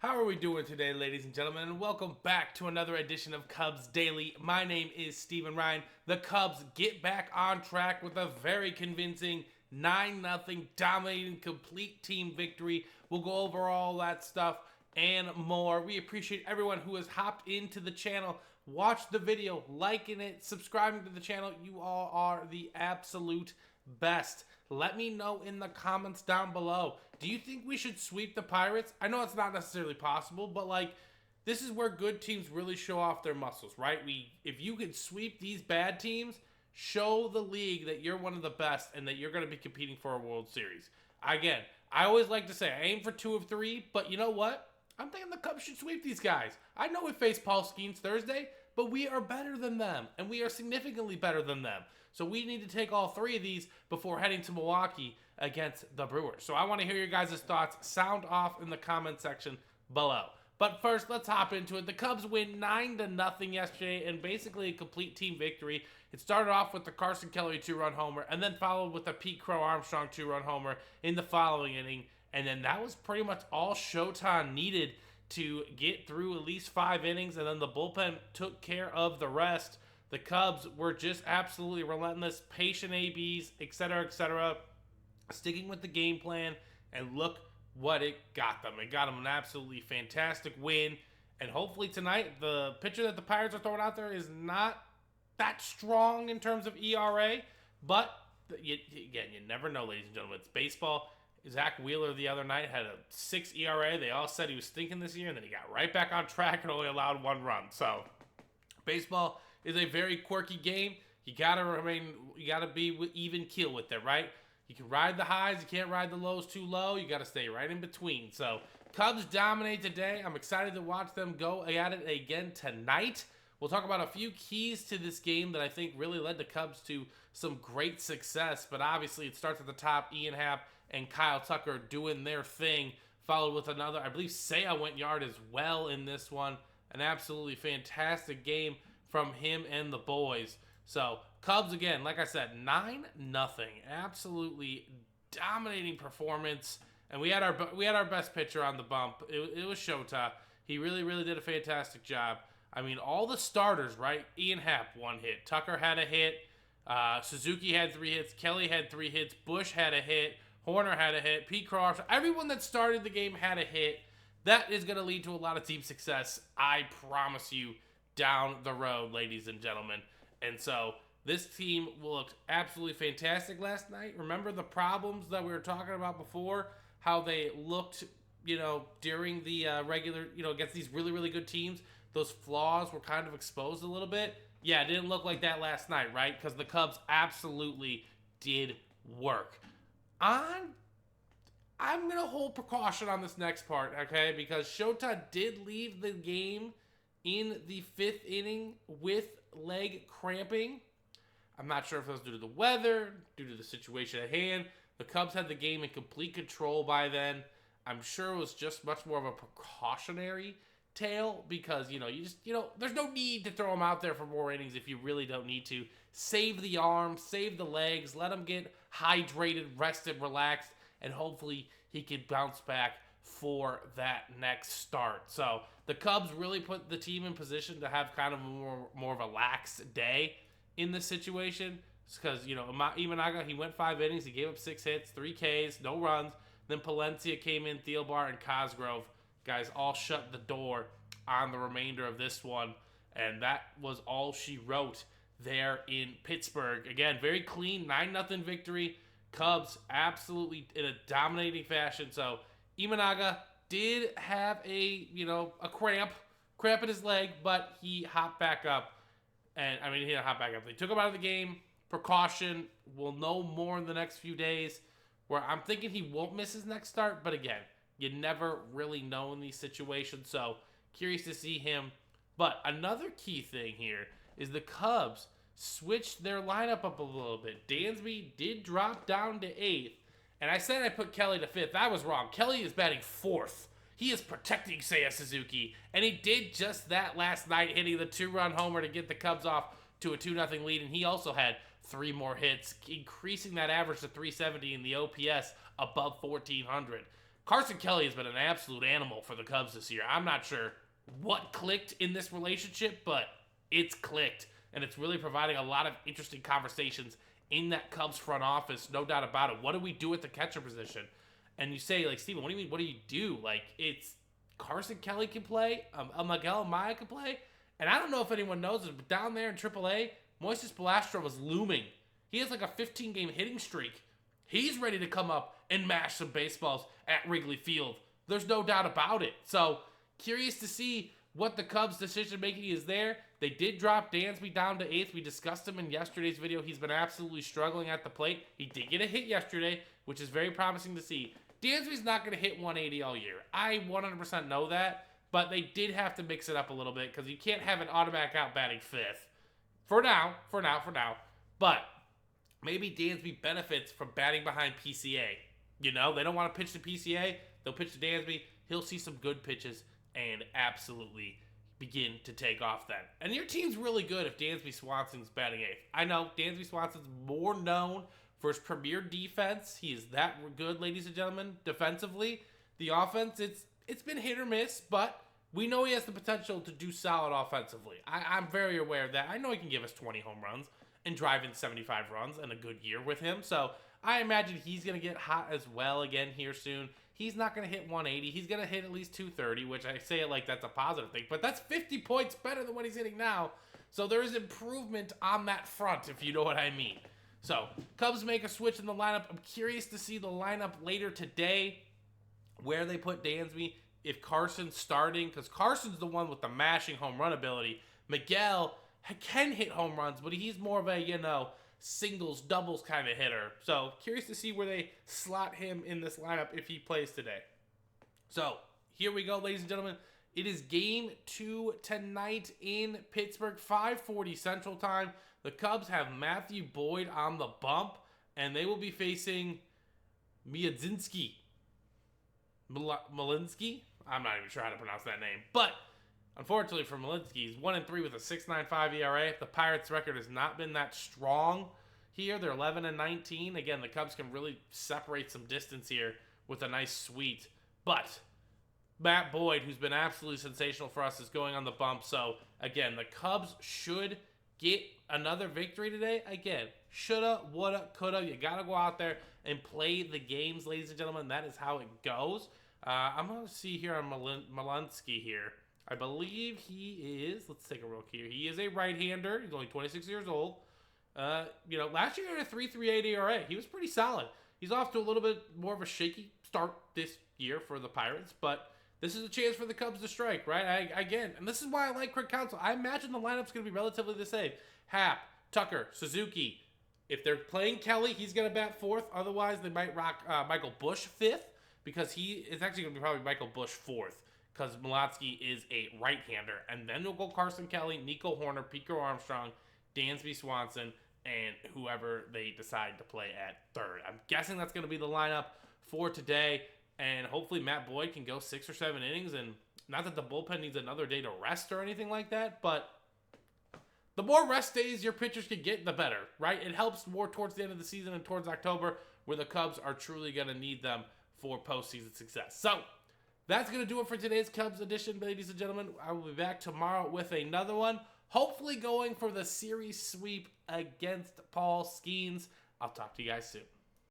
How are we doing today, ladies and gentlemen? And welcome back to another edition of Cubs Daily. My name is Steven Ryan. The Cubs get back on track with a very convincing 9-0 dominating complete team victory. We'll go over all that stuff and more. We appreciate everyone who has hopped into the channel, watched the video, liking it, subscribing to the channel. You all are the absolute best. Let me know in the comments down below. Do you think we should sweep the Pirates? I know it's not necessarily possible, but this is where good teams really show off their muscles, right? If you can sweep these bad teams, show the league that you're one of the best and that you're going to be competing for a World Series. Again, I always like to say I aim for 2 of 3, but you know what? I'm thinking the Cubs should sweep these guys. I know we face Paul Skeens Thursday, but we are better than them, and we are significantly better than them. So we need to take all 3 of these before heading to Milwaukee against the Brewers. So I want to hear your guys' thoughts. Sound off in the comment section below. But first, let's hop into it. The Cubs win 9-0 yesterday, and basically a complete team victory. It started off with the Carson Kelly 2-run homer, and then followed with a Pete Crow Armstrong 2-run homer in the following inning. And then that was pretty much all Showtime needed to get through at least 5 innings, and then the bullpen took care of the rest. The Cubs were just absolutely relentless, patient ABs, etc., sticking with the game plan, and look what it got them. It got them an absolutely fantastic win, and hopefully tonight, the pitcher that the Pirates are throwing out there is not that strong in terms of ERA, but again, you never know, ladies and gentlemen. It's baseball. Zach Wheeler the other night had a 6 ERA. They all said he was stinking this year, and then he got right back on track and only allowed 1 run. So, baseball is a very quirky game. You gotta be even keel with it, right? You can ride the highs, you can't ride the lows too low. You gotta stay right in between. So, Cubs dominate today. I'm excited to watch them go at it again tonight. We'll talk about a few keys to this game that I think really led the Cubs to some great success. But obviously, it starts at the top. Ian Happ and Kyle Tucker doing their thing, followed with another, I believe Seiya went yard as well in this one. An absolutely fantastic game from him and the boys. So, Cubs again, like I said, 9-0. Absolutely dominating performance. And we had our best pitcher on the bump. It was Shota. He really did a fantastic job. I mean, all the starters, right? Ian Happ, 1 hit. Tucker had a hit. Suzuki had 3 hits. Kelly had 3 hits. Bush had a hit. Horner had a hit. Pete Crow, everyone that started the game had a hit. That is going to lead to a lot of team success, I promise you, down the road, ladies and gentlemen. And so this team looked absolutely fantastic last night. Remember the problems that we were talking about before? How they looked, during the regular, against these really good teams. Those flaws were kind of exposed a little bit. Yeah, it didn't look like that last night, right? Because the Cubs absolutely did work. I'm going to hold precaution on this next part, okay? Because Shota did leave the game in the 5th inning with leg cramping. I'm not sure if it was due to the weather, due to the situation at hand. The Cubs had the game in complete control by then. I'm sure it was just much more of a precautionary tale because, there's no need to throw him out there for more innings if you really don't need to. Save the arms, save the legs, let him get hydrated, rested, relaxed, and hopefully he can bounce back for that next start. So the Cubs really put the team in position to have kind of more of a lax day in this situation because, Imanaga, he went 5 innings, he gave up 6 hits, 3 Ks, no runs. Then Palencia came in, Thielbar and Cosgrove, guys, all shut the door on the remainder of this one. And that was all she wrote there in Pittsburgh. Again, very clean, 9-0 victory. Cubs absolutely in a dominating fashion. So Imanaga did have a cramp in his leg, but he hopped back up. And he didn't hop back up. They took him out of the game. Precaution. We'll know more in the next few days. Where I'm thinking he won't miss his next start, but again, you never really know in these situations. So curious to see him. But another key thing here is the Cubs switched their lineup up a little bit. Dansby did drop down to 8th. And I said I put Kelly to 5th. I was wrong. Kelly is batting 4th. He is protecting Seiya Suzuki. And he did just that last night, hitting the 2-run homer to get the Cubs off to a 2-0 lead. And he also had 3 more hits, increasing that average to 370 and the OPS above 1,400. Carson Kelly has been an absolute animal for the Cubs this year. I'm not sure what clicked in this relationship, but it's clicked. And it's really providing a lot of interesting conversations in that Cubs front office, no doubt about it. What do we do at the catcher position? And you say, like, Steven, what do you mean, what do you do? Like, it's Carson Kelly can play, Miguel Amaya can play, and I don't know if anyone knows this, but down there in AAA, Moises Balastro was looming. He has like a 15-game hitting streak. He's ready to come up and mash some baseballs at Wrigley Field. There's no doubt about it. So, curious to see what the Cubs' decision-making is there. They did drop Dansby down to 8th. We discussed him in yesterday's video. He's been absolutely struggling at the plate. He did get a hit yesterday, which is very promising to see. Dansby's not going to hit 180 all year. I 100% know that, but they did have to mix it up a little bit because you can't have an automatic out batting 5th. For now. But maybe Dansby benefits from batting behind PCA. You know, they don't want to pitch to PCA. They'll pitch to Dansby. He'll see some good pitches and absolutely begin to take off then. And your team's really good if Dansby Swanson's batting 8th. I know Dansby Swanson's more known for his premier defense. He is that good, ladies and gentlemen, defensively. The offense, it's been hit or miss, but we know he has the potential to do solid offensively. I'm very aware of that. I know he can give us 20 home runs and drive in 75 runs in a good year with him. So I imagine he's going to get hot as well again here soon. He's not going to hit 180. He's going to hit at least 230, which I say it like that's a positive thing. But that's 50 points better than what he's hitting now. So there is improvement on that front, if you know what I mean. So, Cubs make a switch in the lineup. I'm curious to see the lineup later today, where they put Dansby, if Carson's starting, because Carson's the one with the mashing home run ability. Miguel can hit home runs, but he's more of a, singles, doubles kind of hitter. So, curious to see where they slot him in this lineup if he plays today. So, here we go, ladies and gentlemen. It is Game 2 tonight in Pittsburgh, 5:40 Central Time. The Cubs have Matthew Boyd on the bump, and they will be facing Malinsky. Malinsky? I'm not even sure how to pronounce that name. But, unfortunately for Malinsky, he's 1-3 with a 6.95 ERA. The Pirates' record has not been that strong here. They're 11-19. Again, the Cubs can really separate some distance here with a nice sweep. But Matt Boyd, who's been absolutely sensational for us, is going on the bump. So, again, the Cubs should get another victory today. Again, shoulda, woulda, coulda. You got to go out there and play the games, ladies and gentlemen. That is how it goes. I'm going to see here on Malinsky here. I believe he is, let's take a look here. He is a right-hander. He's only 26 years old. Last year he had a 3.38 ERA. He was pretty solid. He's off to a little bit more of a shaky start this year for the Pirates, but this is a chance for the Cubs to strike, right? And this is why I like Craig Counsell. I imagine the lineup's going to be relatively the same. Happ, Tucker, Suzuki. If they're playing Kelly, he's going to bat 4th. Otherwise, they might rock Michael Busch 5th, because he is actually going to be probably Michael Busch 4th, because Malinsky is a right-hander. And then you'll go Carson Kelly, Nico Horner, Pico Armstrong, Dansby Swanson, and whoever they decide to play at 3rd. I'm guessing that's going to be the lineup for today. And hopefully Matt Boyd can go 6 or 7 innings. And not that the bullpen needs another day to rest or anything like that, but the more rest days your pitchers can get, the better, right? It helps more towards the end of the season and towards October, where the Cubs are truly going to need them for postseason success. So, that's going to do it for today's Cubs edition, ladies and gentlemen. I will be back tomorrow with another one, hopefully going for the series sweep against Paul Skeens. I'll talk to you guys soon.